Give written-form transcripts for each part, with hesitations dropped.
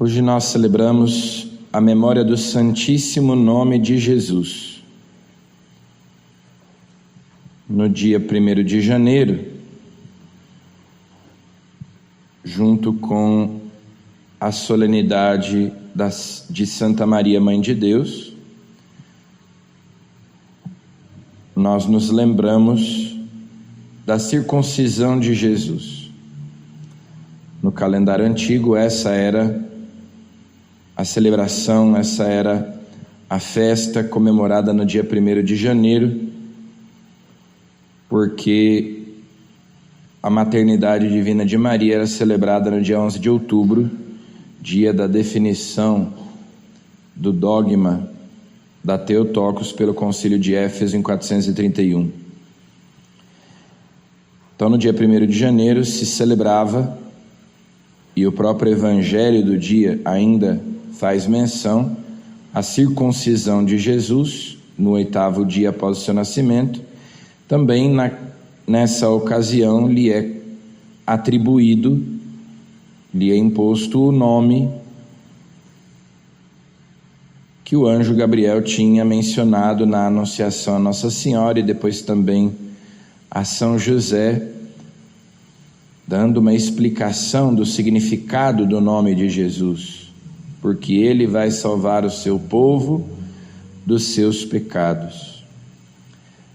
Hoje nós celebramos a memória do Santíssimo Nome de Jesus. No dia 1º de janeiro, junto com a solenidade de Santa Maria, Mãe de Deus, nós nos lembramos da circuncisão de Jesus. No calendário antigo, essa era a celebração, essa era a festa comemorada no dia 1º de janeiro, porque a maternidade divina de Maria era celebrada no dia 11 de outubro, dia da definição do dogma da Theotokos pelo Concílio de Éfeso em 431. Então, no dia 1º de janeiro se celebrava, e o próprio Evangelho do dia ainda faz menção, a circuncisão de Jesus, no 8º dia após o seu nascimento. Também nessa ocasião lhe é atribuído, lhe é imposto o nome que o anjo Gabriel tinha mencionado na Anunciação a Nossa Senhora e depois também a São José, dando uma explicação do significado do nome de Jesus, porque ele vai salvar o seu povo dos seus pecados.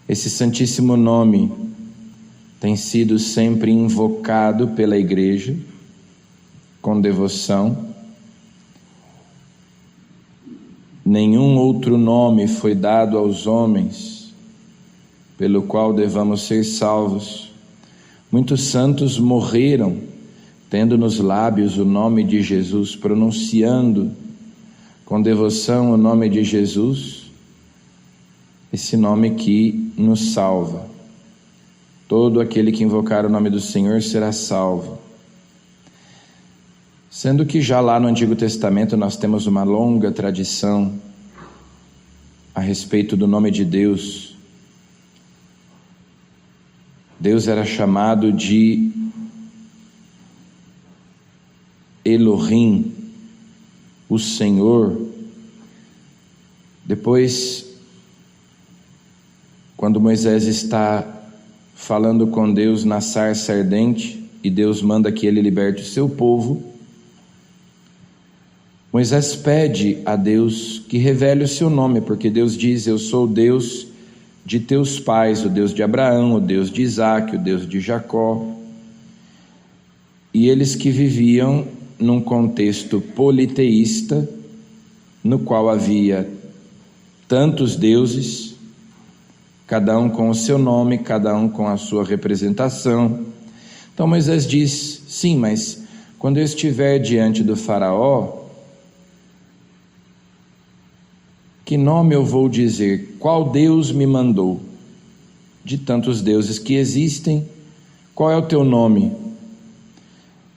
Esse santíssimo nome tem sido sempre invocado pela Igreja com devoção. Nenhum outro nome foi dado aos homens pelo qual devamos ser salvos. Muitos santos morreram tendo nos lábios o nome de Jesus, pronunciando com devoção o nome de Jesus, esse nome que nos salva. Todo aquele que invocar o nome do Senhor será salvo. Sendo que já lá no Antigo Testamento nós temos uma longa tradição a respeito do nome de Deus. Deus era chamado de Elohim, o Senhor. Depois, quando Moisés está falando com Deus na sarça ardente, e Deus manda que ele liberte o seu povo, Moisés pede a Deus que revele o seu nome, porque Deus diz: eu sou o Deus de teus pais, o Deus de Abraão, o Deus de Isaque, o Deus de Jacó. E eles que viviam num contexto politeísta, no qual havia tantos deuses, cada um com o seu nome, cada um com a sua representação. Então Moisés diz: sim, mas quando eu estiver diante do faraó, que nome eu vou dizer? Qual Deus me mandou? De tantos deuses que existem, qual é o teu nome?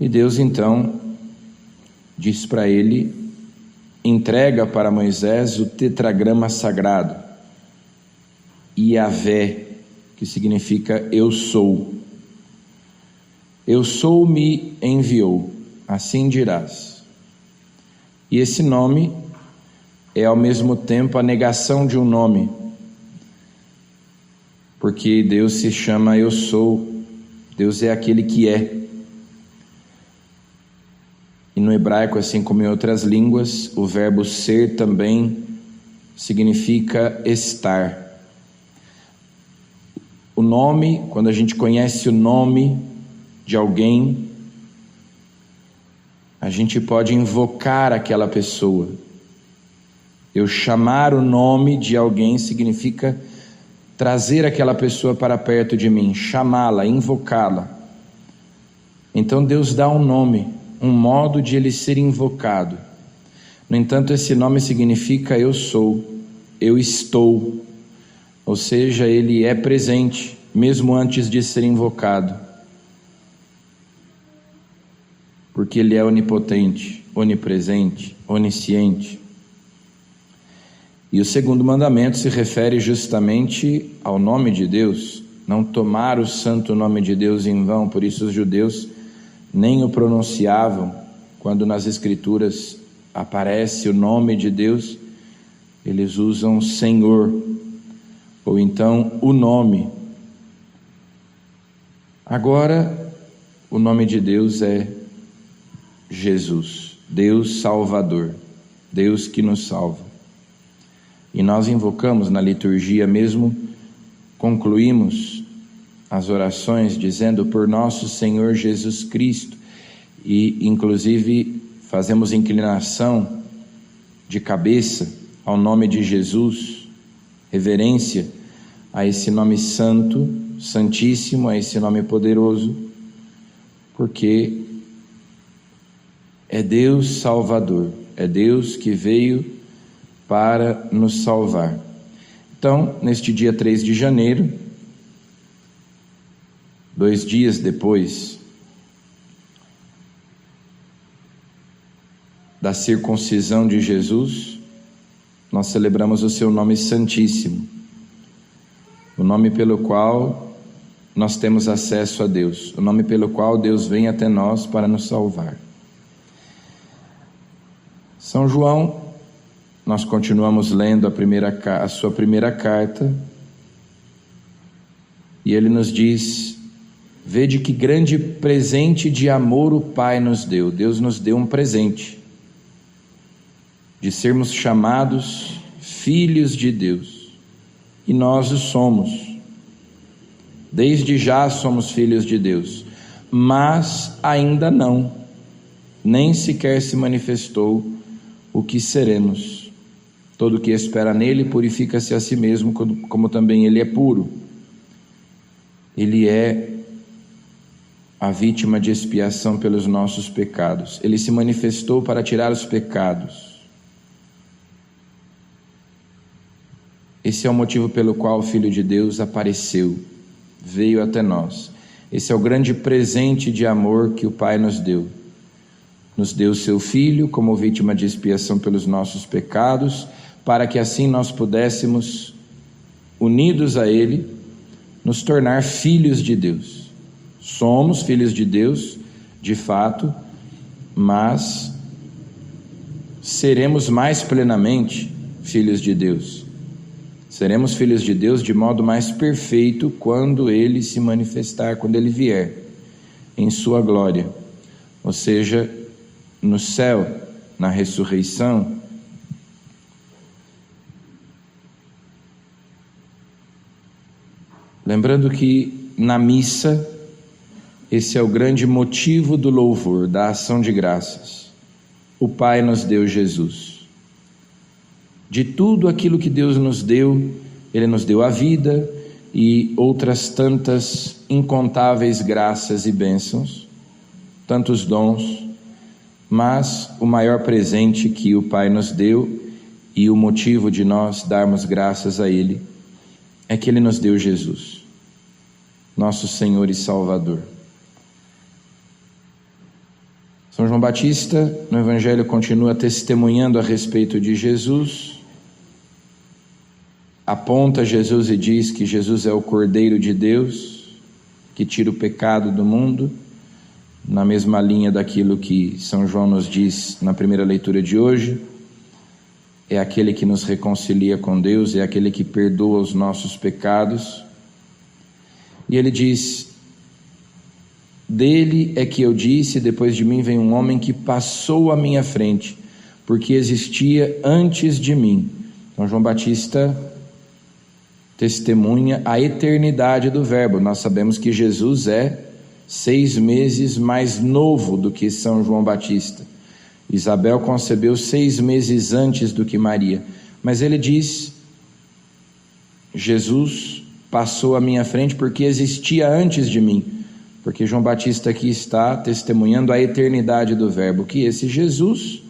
E Deus então diz para ele, entrega para Moisés o tetragrama sagrado, Iavé, que significa eu sou. Eu sou me enviou, assim dirás. E esse nome é ao mesmo tempo a negação de um nome, porque Deus se chama eu sou, Deus é aquele que é. E no hebraico, assim como em outras línguas, o verbo ser também significa estar. O nome, quando a gente conhece o nome de alguém, a gente pode invocar aquela pessoa. Eu chamar o nome de alguém significa trazer aquela pessoa para perto de mim, chamá-la, invocá-la. Então Deus dá um nome, um modo de ele ser invocado. No entanto, esse nome significa eu sou, eu estou, ou seja, ele é presente, mesmo antes de ser invocado, porque ele é onipotente, onipresente, onisciente. E o segundo mandamento se refere justamente ao nome de Deus, não tomar o santo nome de Deus em vão. Por isso os judeus nem o pronunciavam quando nas Escrituras aparece o nome de Deus, eles usam Senhor, ou então o nome. Agora, o nome de Deus é Jesus, Deus Salvador, Deus que nos salva. E nós invocamos na liturgia mesmo, concluímos as orações dizendo por nosso Senhor Jesus Cristo, e inclusive fazemos inclinação de cabeça ao nome de Jesus, reverência a esse nome santo, santíssimo, a esse nome poderoso, porque é Deus Salvador, é Deus que veio para nos salvar. Então, neste dia 3 de janeiro, 2 dias depois da circuncisão de Jesus, nós celebramos o seu nome santíssimo, o nome pelo qual nós temos acesso a Deus, o nome pelo qual Deus vem até nós para nos salvar. São João, nós continuamos lendo a sua primeira carta, e ele nos diz: vede que grande presente de amor o Pai nos deu. Deus nos deu um presente, de sermos chamados filhos de Deus, e nós o somos. Desde já somos filhos de Deus, mas ainda não, nem sequer se manifestou o que seremos. Todo que espera nele purifica-se a si mesmo, como também ele é puro. Ele é a vítima de expiação pelos nossos pecados. Ele se manifestou para tirar os pecados. Esse é o motivo pelo qual o Filho de Deus apareceu, veio até nós. Esse é o grande presente de amor que o Pai nos deu. Nos deu o seu Filho como vítima de expiação pelos nossos pecados, para que assim nós pudéssemos, unidos a Ele, nos tornar filhos de Deus. Somos filhos de Deus, de fato, mas seremos mais plenamente filhos de Deus. Seremos filhos de Deus de modo mais perfeito quando Ele se manifestar, quando Ele vier em sua glória, ou seja, no céu, na ressurreição. Lembrando que na missa, esse é o grande motivo do louvor, da ação de graças. O Pai nos deu Jesus. De tudo aquilo que Deus nos deu, Ele nos deu a vida e outras tantas incontáveis graças e bênçãos, tantos dons, mas o maior presente que o Pai nos deu e o motivo de nós darmos graças a Ele é que Ele nos deu Jesus, nosso Senhor e Salvador. São João Batista, no Evangelho, continua testemunhando a respeito de Jesus, aponta Jesus e diz que Jesus é o Cordeiro de Deus, que tira o pecado do mundo, na mesma linha daquilo que São João nos diz na primeira leitura de hoje. É aquele que nos reconcilia com Deus, é aquele que perdoa os nossos pecados. E ele diz: dele é que eu disse, depois de mim vem um homem que passou à minha frente, porque existia antes de mim. Então João Batista testemunha a eternidade do Verbo. Nós sabemos que Jesus é 6 meses mais novo do que São João Batista. Isabel concebeu 6 meses antes do que Maria. Mas ele diz: Jesus passou à minha frente porque existia antes de mim. Porque João Batista aqui está testemunhando a eternidade do Verbo, que esse Jesus,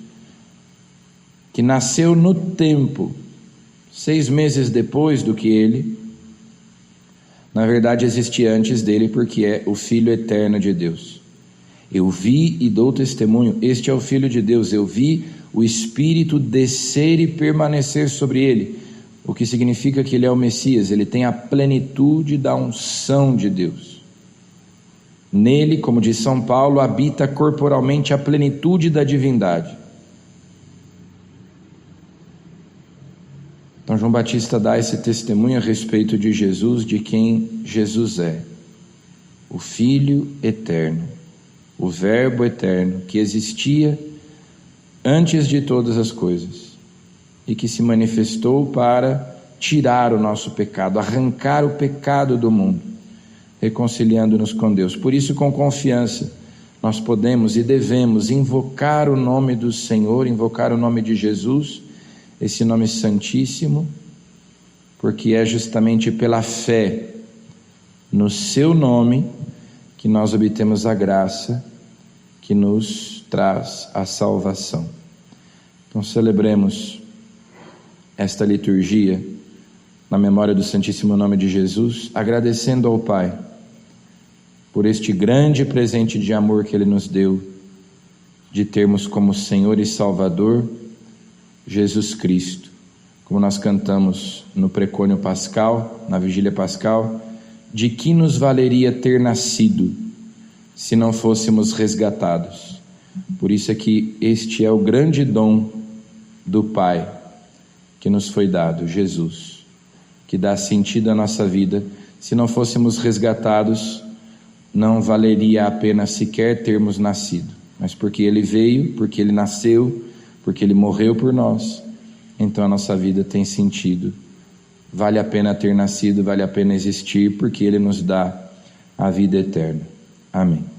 que nasceu no tempo, 6 meses depois do que ele, na verdade existia antes dele, porque é o Filho eterno de Deus. Eu vi e dou testemunho, este é o Filho de Deus. Eu vi o Espírito descer e permanecer sobre ele, o que significa que ele é o Messias, ele tem a plenitude da unção de Deus. Nele, como diz São Paulo, habita corporalmente a plenitude da divindade. Então João Batista dá esse testemunho a respeito de Jesus, de quem Jesus é: o Filho eterno, o Verbo eterno, que existia antes de todas as coisas e que se manifestou para tirar o nosso pecado, arrancar o pecado do mundo, reconciliando-nos com Deus. Por isso, com confiança, nós podemos e devemos invocar o nome do Senhor, invocar o nome de Jesus, esse nome santíssimo, porque é justamente pela fé no seu nome que nós obtemos a graça que nos traz a salvação. Então celebremos esta liturgia na memória do Santíssimo Nome de Jesus, agradecendo ao Pai por este grande presente de amor que Ele nos deu, de termos como Senhor e Salvador Jesus Cristo. Como nós cantamos no precônio pascal, na vigília pascal: de que nos valeria ter nascido se não fôssemos resgatados? Por isso é que este é o grande dom do Pai que nos foi dado, Jesus, que dá sentido à nossa vida. Se não fôssemos resgatados, não valeria a pena sequer termos nascido, mas porque Ele veio, porque Ele nasceu, porque Ele morreu por nós, então a nossa vida tem sentido. Vale a pena ter nascido, vale a pena existir, porque Ele nos dá a vida eterna. Amém.